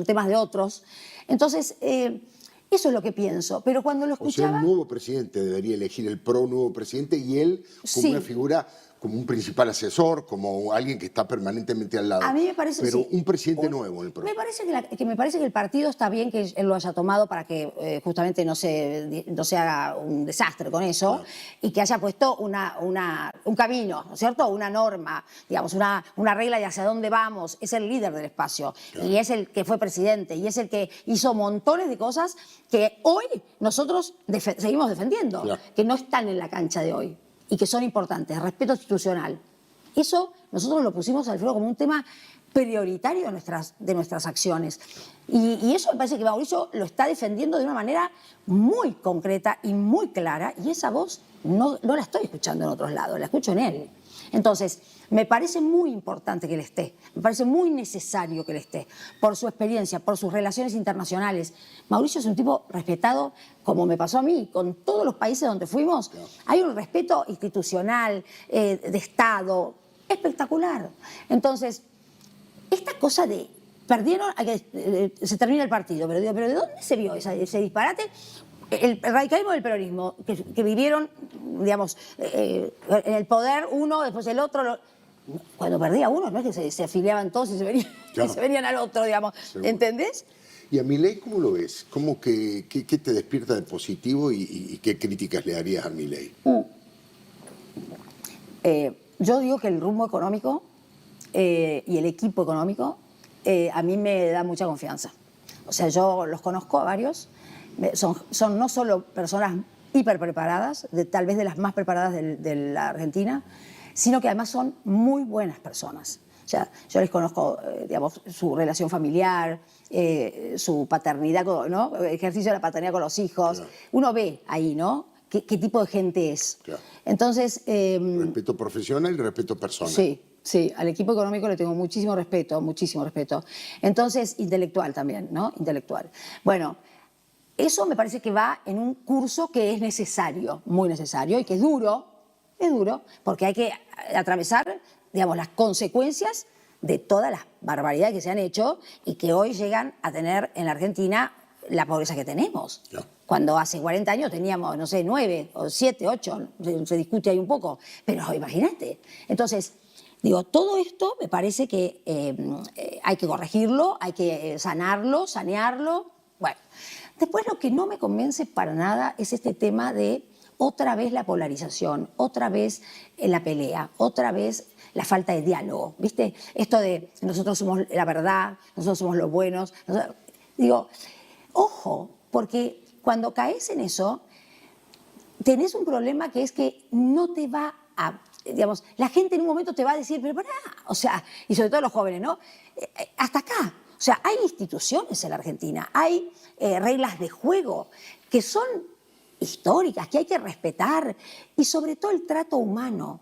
temas de otros. Entonces, eso es lo que pienso. Pero cuando lo O sea, escuchaba... un nuevo presidente debería elegir el PRO, un nuevo presidente, y él como Sí. una figura, como un principal asesor, como alguien que está permanentemente al lado. A mí me parece, Pero sí. un presidente nuevo en el PRO. Me parece que el partido está bien que él lo haya tomado para que justamente no se haga un desastre con eso, Claro. y que haya puesto un camino, ¿no es cierto? Una norma, digamos, una regla de hacia dónde vamos. Es el líder del espacio, Claro. y es el que fue presidente, y es el que hizo montones de cosas que hoy nosotros seguimos defendiendo, Claro. que no están en la cancha de hoy y que son importantes, respeto institucional. Eso nosotros lo pusimos al foro como un tema prioritario de nuestras acciones. Y eso me parece que Mauricio lo está defendiendo de una manera muy concreta y muy clara, y esa voz no la estoy escuchando en otros lados, la escucho en él. Entonces, me parece muy importante que él esté, me parece muy necesario que él esté, por su experiencia, por sus relaciones internacionales. Mauricio es un tipo respetado, como me pasó a mí, con todos los países donde fuimos. Claro. Hay un respeto institucional, de Estado, espectacular. Entonces, esta cosa de perdieron, se termina el partido, pero digo, ¿pero de dónde se vio ese disparate? El radicalismo del peronismo, que vivieron, digamos, en el poder uno, después el otro. Cuando perdía uno, no es que se afiliaban todos y se venían, Claro. y se venían al otro, digamos. Seguro. ¿Entendés? ¿Y a Milei cómo lo ves? ¿Qué te despierta de positivo y qué críticas le darías a Milei? Yo digo que el rumbo económico y el equipo económico a mí me da mucha confianza. O sea, yo los conozco a varios, son no solo personas hiper preparadas, tal vez de las más preparadas de la Argentina, sino que además son muy buenas personas. O sea, yo les conozco, digamos, su relación familiar, su paternidad, ¿no? Ejercicio de la paternidad con los hijos. Claro. Uno ve ahí, ¿no? ¿Qué tipo de gente es? Claro. Entonces... Respeto profesional y respeto personal. Sí, al equipo económico le tengo muchísimo respeto, muchísimo respeto. Entonces, intelectual también, ¿no? Intelectual. Bueno, eso me parece que va en un curso que es necesario, muy necesario, y que es duro, porque hay que atravesar, digamos, las consecuencias de todas las barbaridades que se han hecho y que hoy llegan a tener en la Argentina la pobreza que tenemos. Ya. cuando hace 40 años teníamos, no sé, 9 o 7, 8, se discute ahí un poco, pero imagínate. Entonces, digo, todo esto me parece que hay que corregirlo, hay que sanarlo, sanearlo. Bueno, después lo que no me convence para nada es este tema de otra vez la polarización, otra vez la pelea, otra vez la falta de diálogo, ¿viste? Esto de nosotros somos la verdad, nosotros somos los buenos. Digo, ojo, porque cuando caes en eso, tenés un problema que es que no te va a... Digamos, la gente en un momento te va a decir, pero pará, o sea, y sobre todo los jóvenes, ¿no? Hasta acá. O sea, hay instituciones en la Argentina, hay reglas de juego que son históricas, que hay que respetar, y sobre todo el trato humano.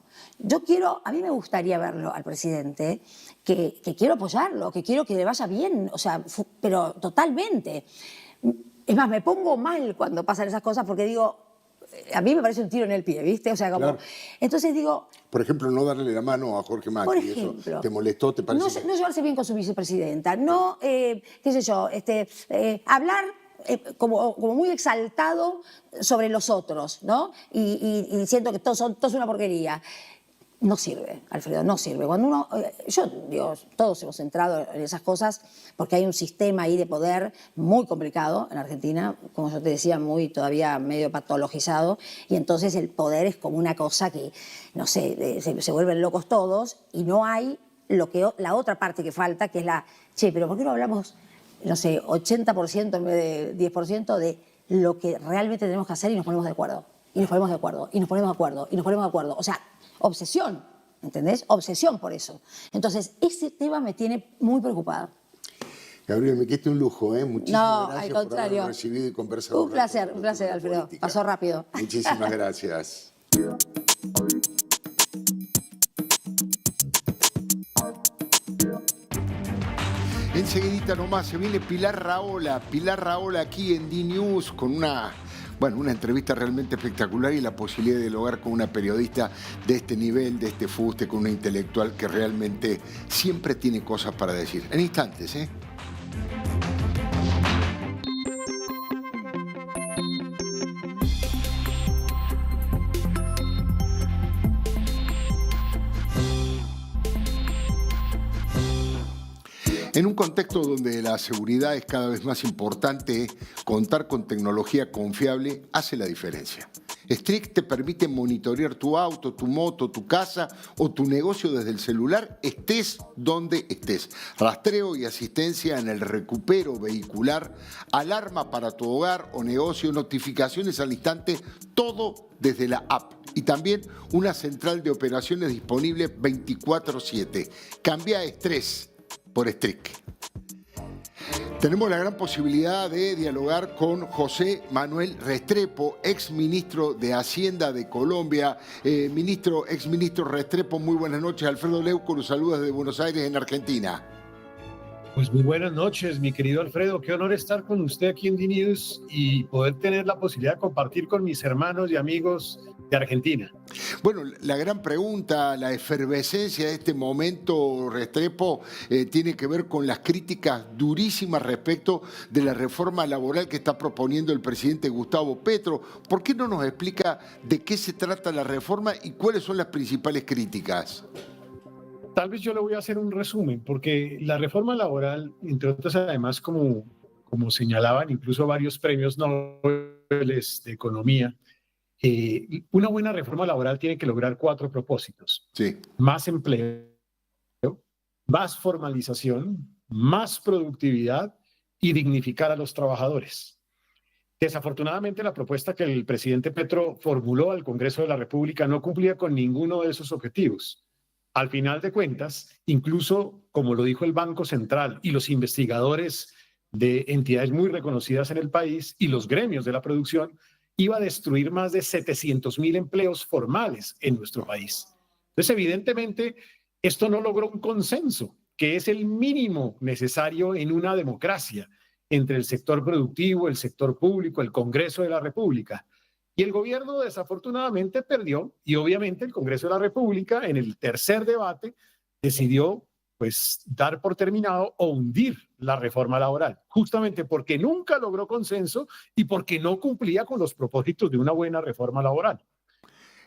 A mí me gustaría verlo al presidente, que quiero apoyarlo, que quiero que le vaya bien, o sea, pero totalmente. Es más, me pongo mal cuando pasan esas cosas porque digo, a mí me parece un tiro en el pie, ¿viste? O sea, como... Claro. Entonces digo... Por ejemplo, no darle la mano a Jorge Macri. Por ejemplo, ¿Eso te molestó? ¿Te parece? No llevarse bien con su vicepresidenta, no, qué sé yo, hablar como muy exaltado sobre los otros, ¿no? Y diciendo que todos son una porquería. No sirve, Alfredo, no sirve. Cuando uno, yo digo, todos hemos entrado en esas cosas porque hay un sistema ahí de poder muy complicado en Argentina, como yo te decía, muy todavía medio patologizado, y entonces el poder es como una cosa que, no sé, se vuelven locos todos y no hay la otra parte que falta, que es pero ¿por qué no hablamos, no sé, 80% en vez de 10% de lo que realmente tenemos que hacer y nos ponemos de acuerdo? Y nos ponemos de acuerdo, y nos ponemos de acuerdo, y nos ponemos de acuerdo. O sea, obsesión, ¿entendés? Obsesión por eso. Entonces, ese tema me tiene muy preocupada. Gabriel, me quedé un lujo, ¿eh? Muchísimas gracias al contrario. por haberme recibido y conversado. Un placer, Alfredo. Política. Pasó rápido. Muchísimas gracias. Enseguidita nomás se viene Pilar Rahola aquí en D-News con una entrevista realmente espectacular y la posibilidad de dialogar con una periodista de este nivel, de este fuste, con una intelectual que realmente siempre tiene cosas para decir. En instantes, ¿eh? En un contexto donde la seguridad es cada vez más importante, contar con tecnología confiable hace la diferencia. Strix te permite monitorear tu auto, tu moto, tu casa o tu negocio desde el celular, estés donde estés. Rastreo y asistencia en el recupero vehicular, alarma para tu hogar o negocio, notificaciones al instante, todo desde la app. Y también una central de operaciones disponible 24/7. Cambia estrés por Strix. Tenemos la gran posibilidad de dialogar con José Manuel Restrepo, ex ministro de Hacienda de Colombia. Ex ministro Restrepo, muy buenas noches. Alfredo Leuco los saluda desde Buenos Aires, en Argentina. Pues muy buenas noches, mi querido Alfredo. Qué honor estar con usted aquí en D-News y poder tener la posibilidad de compartir con mis hermanos y amigos de Argentina. Bueno, la gran pregunta, la efervescencia de este momento, Restrepo, tiene que ver con las críticas durísimas respecto de la reforma laboral que está proponiendo el presidente Gustavo Petro. ¿Por qué no nos explica de qué se trata la reforma y cuáles son las principales críticas? Tal vez yo le voy a hacer un resumen, porque la reforma laboral, entre otras, además, como señalaban incluso varios premios Nobel de Economía, una buena reforma laboral tiene que lograr 4 propósitos. Sí. Más empleo, más formalización, más productividad y dignificar a los trabajadores. Desafortunadamente, la propuesta que el presidente Petro formuló al Congreso de la República no cumplía con ninguno de esos objetivos. Al final de cuentas, incluso como lo dijo el Banco Central y los investigadores de entidades muy reconocidas en el país y los gremios de la producción, iba a destruir más de 700.000 empleos formales en nuestro país. Entonces, evidentemente, esto no logró un consenso, que es el mínimo necesario en una democracia entre el sector productivo, el sector público, el Congreso de la República. Y el gobierno desafortunadamente perdió, y obviamente el Congreso de la República en el tercer debate decidió pues dar por terminado o hundir la reforma laboral, justamente porque nunca logró consenso y porque no cumplía con los propósitos de una buena reforma laboral.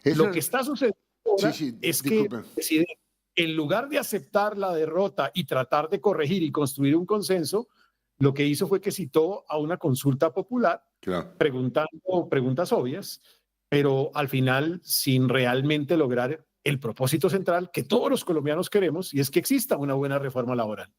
Lo que está sucediendo ahora es que el presidente, en lugar de aceptar la derrota y tratar de corregir y construir un consenso, lo que hizo fue que citó a una consulta popular, preguntando preguntas obvias, pero al final sin realmente lograr el propósito central que todos los colombianos queremos, y es que exista una buena reforma laboral.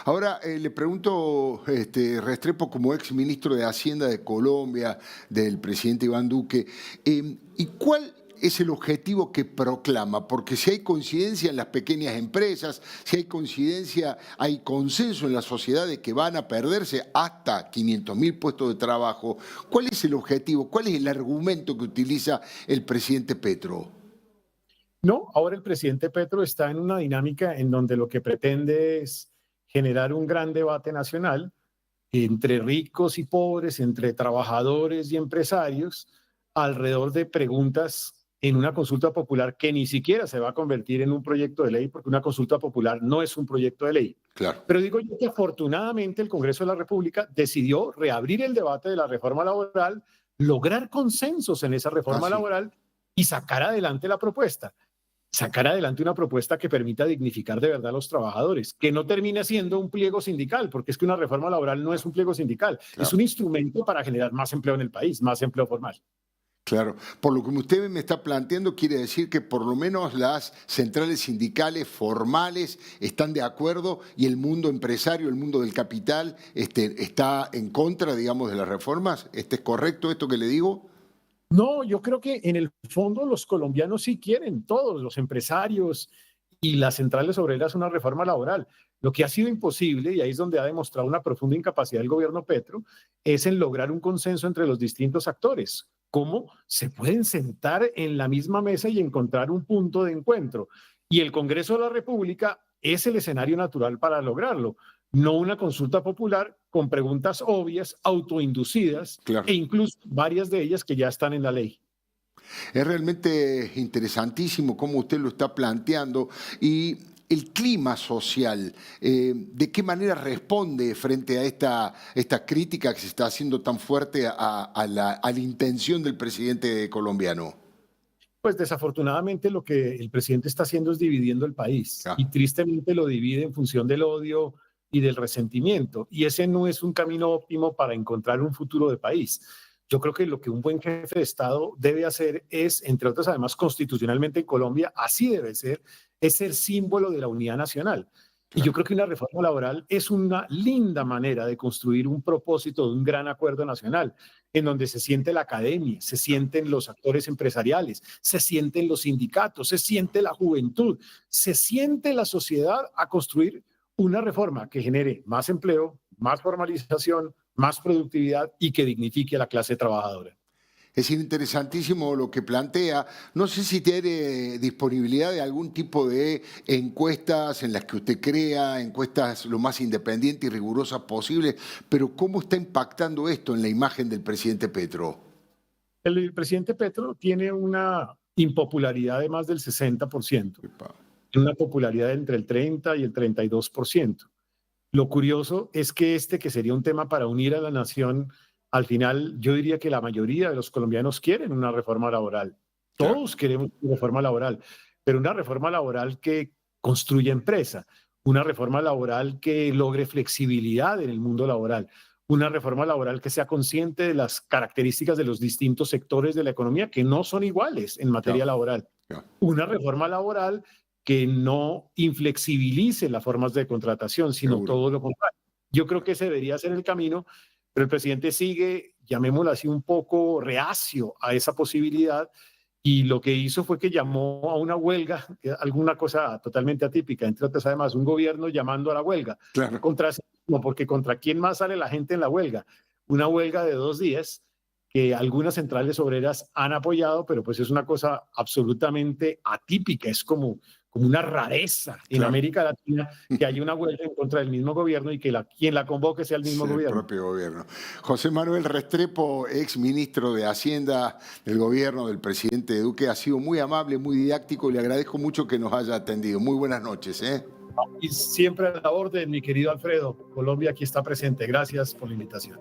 Ahora, le pregunto, Restrepo, como ex ministro de Hacienda de Colombia, del presidente Iván Duque, ¿y cuál es el objetivo que proclama? Porque si hay coincidencia en las pequeñas empresas, si hay coincidencia, hay consenso en la sociedad de que van a perderse hasta 500.000 puestos de trabajo, ¿cuál es el objetivo? ¿Cuál es el argumento que utiliza el presidente Petro? No, ahora el presidente Petro está en una dinámica en donde lo que pretende es generar un gran debate nacional entre ricos y pobres, entre trabajadores y empresarios, alrededor de preguntas en una consulta popular que ni siquiera se va a convertir en un proyecto de ley, porque una consulta popular no es un proyecto de ley. Claro. Pero digo yo que afortunadamente el Congreso de la República decidió reabrir el debate de la reforma laboral, lograr consensos en esa reforma laboral y sacar adelante la propuesta. Sacar adelante una propuesta que permita dignificar de verdad a los trabajadores, que no termine siendo un pliego sindical, porque es que una reforma laboral no es un pliego sindical, es un instrumento para generar más empleo en el país, más empleo formal. Claro, por lo que usted me está planteando, quiere decir que por lo menos las centrales sindicales formales están de acuerdo y el mundo empresario, el mundo del capital, está en contra, digamos, de las reformas. ¿Es correcto esto que le digo? No, yo creo que en el fondo los colombianos sí quieren, todos los empresarios y las centrales obreras, una reforma laboral. Lo que ha sido imposible, y ahí es donde ha demostrado una profunda incapacidad del gobierno Petro, es en lograr un consenso entre los distintos actores. ¿Cómo se pueden sentar en la misma mesa y encontrar un punto de encuentro? Y el Congreso de la República es el escenario natural para lograrlo, no una consulta popular con preguntas obvias, autoinducidas, e incluso varias de ellas que ya están en la ley. Es realmente interesantísimo cómo usted lo está planteando y el clima social, ¿de qué manera responde frente a esta crítica que se está haciendo tan fuerte a la intención del presidente colombiano? Pues desafortunadamente lo que el presidente está haciendo es dividiendo el país y tristemente lo divide en función del odio y del resentimiento, y ese no es un camino óptimo para encontrar un futuro de país. Yo creo que lo que un buen jefe de Estado debe hacer es, entre otras, además constitucionalmente en Colombia, así debe ser, es ser símbolo de la unidad nacional. Y yo creo que una reforma laboral es una linda manera de construir un propósito de un gran acuerdo nacional, en donde se siente la academia, se sienten los actores empresariales, se sienten los sindicatos, se siente la juventud, se siente la sociedad a construir una reforma que genere más empleo, más formalización, más productividad y que dignifique a la clase trabajadora. Es interesantísimo lo que plantea. No sé si tiene disponibilidad de algún tipo de encuestas en las que usted crea, encuestas lo más independientes y rigurosas posible, pero ¿cómo está impactando esto en la imagen del presidente Petro? El presidente Petro tiene una impopularidad de más del 60%. Una popularidad entre el 30 y el 32%. Lo curioso es que que sería un tema para unir a la nación, al final yo diría que la mayoría de los colombianos quieren una reforma laboral. Todos queremos una reforma laboral, pero una reforma laboral que construya empresa, una reforma laboral que logre flexibilidad en el mundo laboral, una reforma laboral que sea consciente de las características de los distintos sectores de la economía que no son iguales en materia laboral. Una reforma laboral que no inflexibilice las formas de contratación, sino todo lo contrario. Yo creo que ese debería ser el camino, pero el presidente sigue, llamémoslo así, un poco reacio a esa posibilidad, y lo que hizo fue que llamó a una huelga, alguna cosa totalmente atípica, entre otras además, un gobierno llamando a la huelga. Porque ¿contra quién más sale la gente en la huelga? Una huelga de 2 días que algunas centrales obreras han apoyado, pero pues es una cosa absolutamente atípica, es como una rareza en América Latina que haya una huelga en contra del mismo gobierno y que quien la convoque sea el mismo gobierno. El propio gobierno. José Manuel Restrepo, ex ministro de Hacienda del gobierno del presidente Duque, ha sido muy amable, muy didáctico y le agradezco mucho que nos haya atendido. Muy buenas noches. Y siempre a la orden, mi querido Alfredo. Colombia aquí está presente. Gracias por la invitación.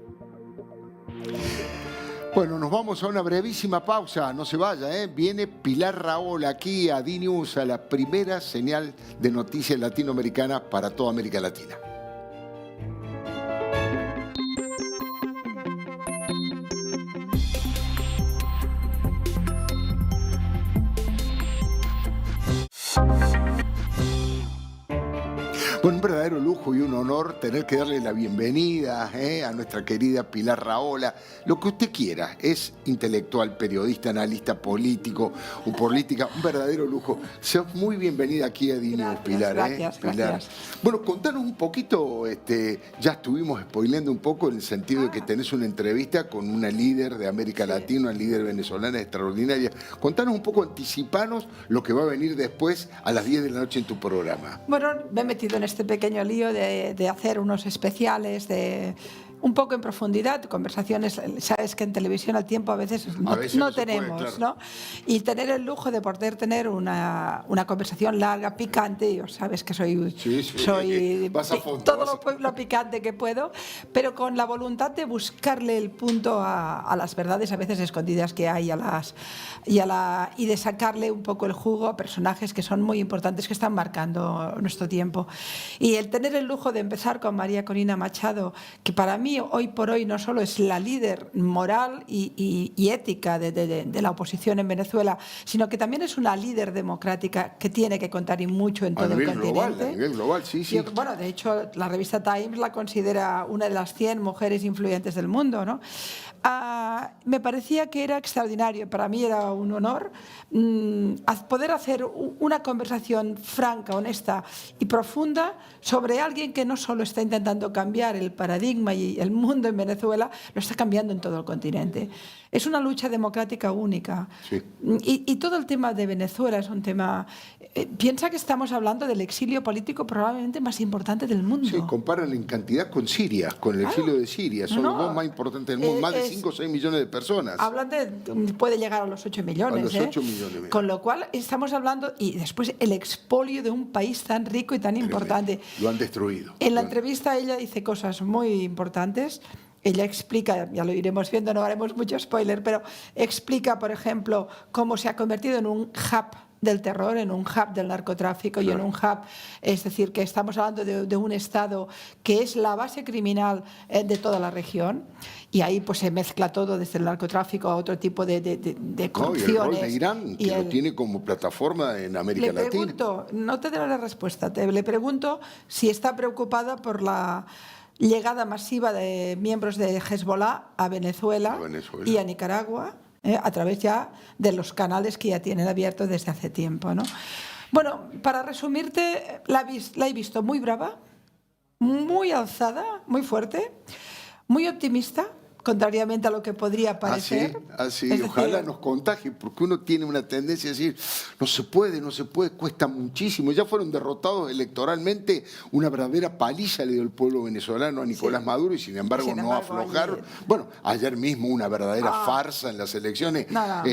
Bueno, nos vamos a una brevísima pausa, no se vaya, ¿eh? Viene Pilar Rahola aquí a DNews, a la primera señal de noticias latinoamericana para toda América Latina. Bueno, un verdadero lujo y un honor tener que darle la bienvenida a nuestra querida Pilar Rahola. Lo que usted quiera, es intelectual, periodista, analista político o política, un verdadero lujo. Seas muy bienvenida aquí a DNews, Pilar. Gracias, Pilar. gracias. Bueno, contanos un poquito, ya estuvimos spoileando un poco en el sentido de que tenés una entrevista con una líder de América Latina, una líder venezolana extraordinaria. Contanos un poco, anticipanos lo que va a venir después a las 10 de la noche en tu programa. Bueno, me he metido en este pequeño lío de hacer unos especiales de un poco en profundidad, conversaciones, sabes que en televisión al tiempo a veces no tenemos, puede, claro. ¿no? Y tener el lujo de poder tener una conversación larga, picante, yo sabes que soy Vas a fondo, todo lo picante que puedo, pero con la voluntad de buscarle el punto a las verdades a veces escondidas que hay y de sacarle un poco el jugo a personajes que son muy importantes, que están marcando nuestro tiempo. Y el tener el lujo de empezar con María Corina Machado, que para mí hoy por hoy no solo es la líder moral y ética de la oposición en Venezuela, sino que también es una líder democrática que tiene que contar y mucho en todo el continente. A nivel global, sí. Bueno, de hecho, la revista Times la considera una de las 100 mujeres influyentes del mundo, ¿no? Me parecía que era extraordinario, para mí era un honor poder hacer una conversación franca, honesta y profunda sobre alguien que no solo está intentando cambiar el paradigma y el mundo en Venezuela, lo está cambiando en todo el continente. Es una lucha democrática única. Sí. Y todo el tema de Venezuela es un tema... piensa que estamos hablando del exilio político probablemente más importante del mundo. Sí, comparan en cantidad con Siria, con el exilio de Siria. Son los dos más importantes del mundo, más de 5 o 6 millones de personas. Hablan puede llegar a los 8 millones. A los 8 millones. Con lo cual estamos hablando, y después el expolio de un país tan rico y tan importante. Lo han destruido. En la entrevista ella dice cosas muy importantes. Ella explica, ya lo iremos viendo, no haremos mucho spoiler, pero explica, por ejemplo, cómo se ha convertido en un hub del terror, en un hub del narcotráfico, claro. Y en un hub, es decir, que estamos hablando de un Estado que es la base criminal de toda la región, y ahí pues se mezcla todo, desde el narcotráfico a otro tipo de corrupciones. Y el rol de Irán, que lo tiene como plataforma en América Latina. Le pregunto, no te daré la respuesta, le pregunto si está preocupada por la llegada masiva de miembros de Hezbollah a Venezuela y a Nicaragua, a través ya de los canales que ya tienen abiertos desde hace tiempo, ¿no? Bueno, para resumirte, la he visto muy brava, muy alzada, muy fuerte, muy optimista, contrariamente a lo que podría parecer. Así. Ojalá nos contagie, porque uno tiene una tendencia a decir, no se puede, cuesta muchísimo. Ya fueron derrotados electoralmente, una verdadera paliza le dio el pueblo venezolano a Nicolás Maduro, y sin embargo no aflojaron. Bueno, ayer mismo una verdadera farsa en las elecciones. No.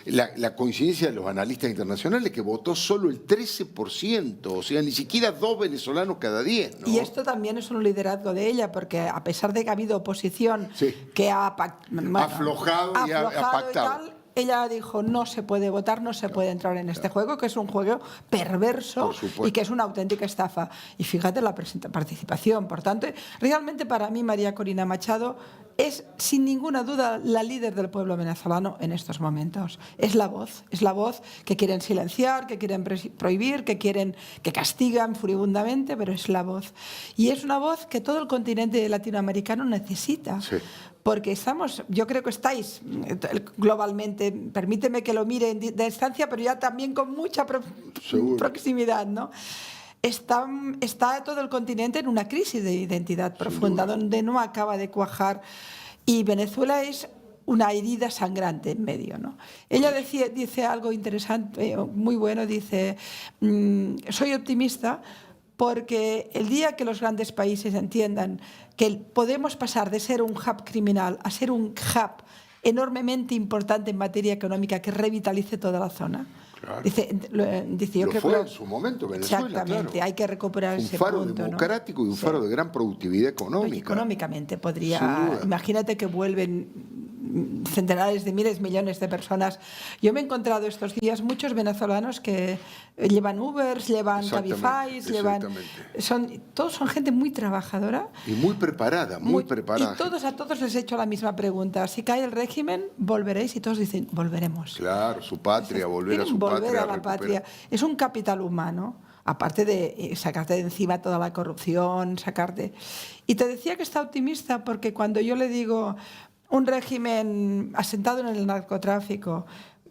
La coincidencia de los analistas internacionales, que votó solo el 13%, o sea, ni siquiera 2 venezolanos cada 10, ¿no? Y esto también es un liderazgo de ella, porque a pesar de que ha habido oposición que ha aflojado y ha pactado. Ella dijo, no se puede votar, no se puede entrar en este juego, que es un juego perverso y que es una auténtica estafa. Y fíjate la participación. Por tanto, realmente para mí María Corina Machado es sin ninguna duda la líder del pueblo venezolano en estos momentos. Es la voz que quieren silenciar, que quieren prohibir, que castigan furibundamente, pero es la voz. Y es una voz que todo el continente latinoamericano necesita. Sí. Porque yo creo que estáis globalmente, permíteme que lo mire de distancia, pero ya también con mucha proximidad, ¿no? Está todo el continente en una crisis de identidad profunda, donde no acaba de cuajar, y Venezuela es una herida sangrante en medio, ¿no? Ella dice algo interesante, muy bueno, dice, soy optimista porque el día que los grandes países entiendan que podemos pasar de ser un hub criminal a ser un hub enormemente importante en materia económica que revitalice toda la zona, Claro. Dice yo Lo creo fue que en su momento Venezuela, exactamente, claro. hay que recuperar Un ese faro punto, democrático, ¿no? y un faro de gran productividad económica. Oye, económicamente Sin podría. duda. Imagínate que vuelven centenares de miles, millones de personas. Yo me he encontrado estos días muchos venezolanos que llevan Ubers, llevan Cabify, todos son gente muy trabajadora. Y muy preparada, muy preparada. Y a todos les he hecho la misma pregunta. Si cae el régimen, ¿volveréis? Y todos dicen, volveremos. Claro, su patria, volver a su Volver patria. a la patria. Es un capital humano, aparte de sacarte de encima toda la corrupción, sacarte... Y te decía que está optimista porque cuando yo le digo un régimen asentado en el narcotráfico,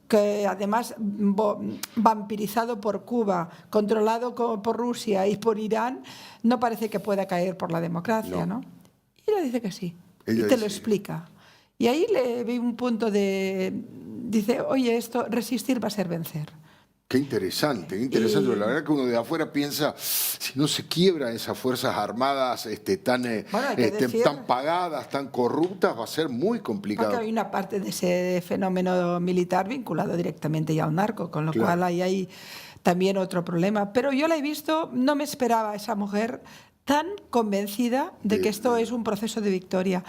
que además vampirizado por Cuba, controlado por Rusia y por Irán, no parece que pueda caer por la democracia, ¿no? Y ella dice que sí, y te lo explica. Y ahí le vi un punto dice, oye, resistir va a ser vencer. Qué interesante, qué interesante. La verdad que uno de afuera piensa, si no se quiebran esas fuerzas armadas tan pagadas, tan corruptas, va a ser muy complicado. Porque hay una parte de ese fenómeno militar vinculado directamente ya al narco, con lo cual ahí hay también otro problema. Pero yo la he visto, no me esperaba a esa mujer tan convencida de que esto es un proceso de victoria.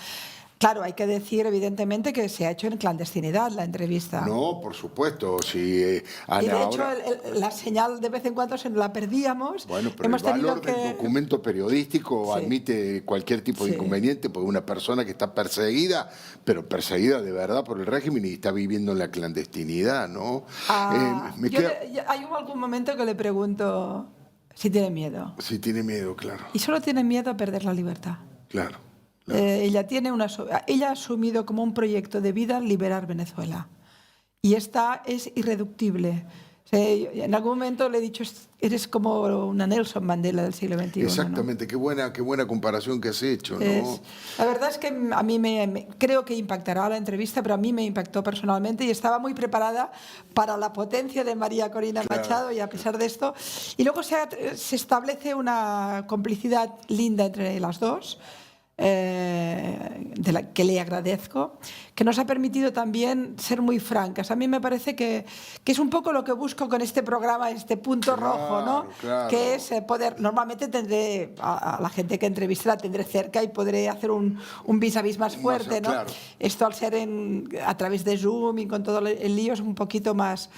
Claro, hay que decir evidentemente que se ha hecho en clandestinidad la entrevista. No, por supuesto. Si, Ana, y de hecho la señal de vez en cuando se la perdíamos. Bueno, pero el valor del documento periodístico admite cualquier tipo de inconveniente, porque una persona que está perseguida, pero perseguida de verdad por el régimen y está viviendo en la clandestinidad, ¿no? Hay algún momento que le pregunto si tiene miedo. Si tiene miedo, claro. Y solo tiene miedo a perder la libertad. Claro. Ella ha asumido como un proyecto de vida liberar Venezuela. Y esta es irreductible. En algún momento le he dicho, eres como una Nelson Mandela del siglo XXI. Exactamente, ¿no? Qué buena comparación que has hecho, ¿no? La verdad es que a mí creo que impactará la entrevista, pero a mí me impactó personalmente y estaba muy preparada para la potencia de María Corina Machado, y a pesar de esto. Y luego se establece una complicidad linda entre las dos, que le agradezco, que nos ha permitido también ser muy francas. A mí me parece que es un poco lo que busco con este programa, este punto rojo, ¿no? Claro. Que es poder, normalmente tendré a la gente que entrevisté la tendré cerca y podré hacer un vis a vis más fuerte, ¿no? Claro. Esto al ser a través de Zoom y con todo el lío es un poquito más...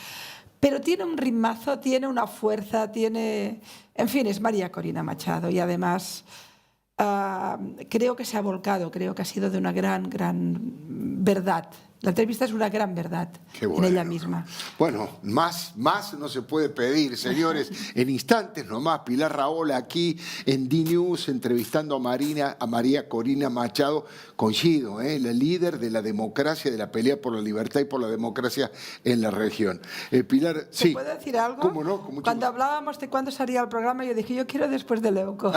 Pero tiene un ritmazo, tiene una fuerza, en fin, es María Corina Machado y además... creo que se ha volcado, creo que ha sido de una gran verdad. La entrevista es una gran verdad en ella misma. Bueno, más no se puede pedir, señores. En instantes nomás, Pilar Rahola aquí en D-News entrevistando a María Corina Machado. Coincido, la líder de la democracia, de la pelea por la libertad y por la democracia en la región. Pilar, sí. ¿Te puedo decir algo? ¿Cómo no? Cuando hablábamos de cuándo salía el programa, yo dije, yo quiero después de Leuco.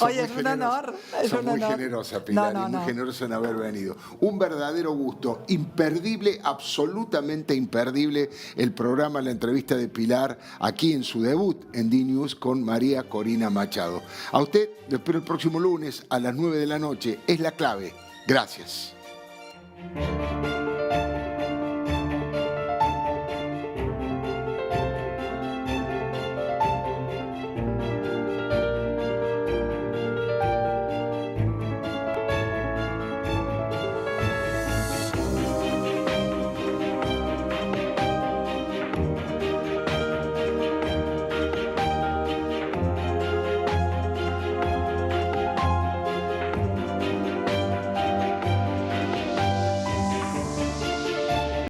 Oye, es un honor. Sos muy generosa, Pilar, y muy generosa en haber venido. Un verdadero gusto, imperdible, absolutamente imperdible el programa, la entrevista de Pilar aquí en su debut en D-News con María Corina Machado. A usted lo espero el próximo lunes a las 9 de la noche. Es La Clave. Gracias.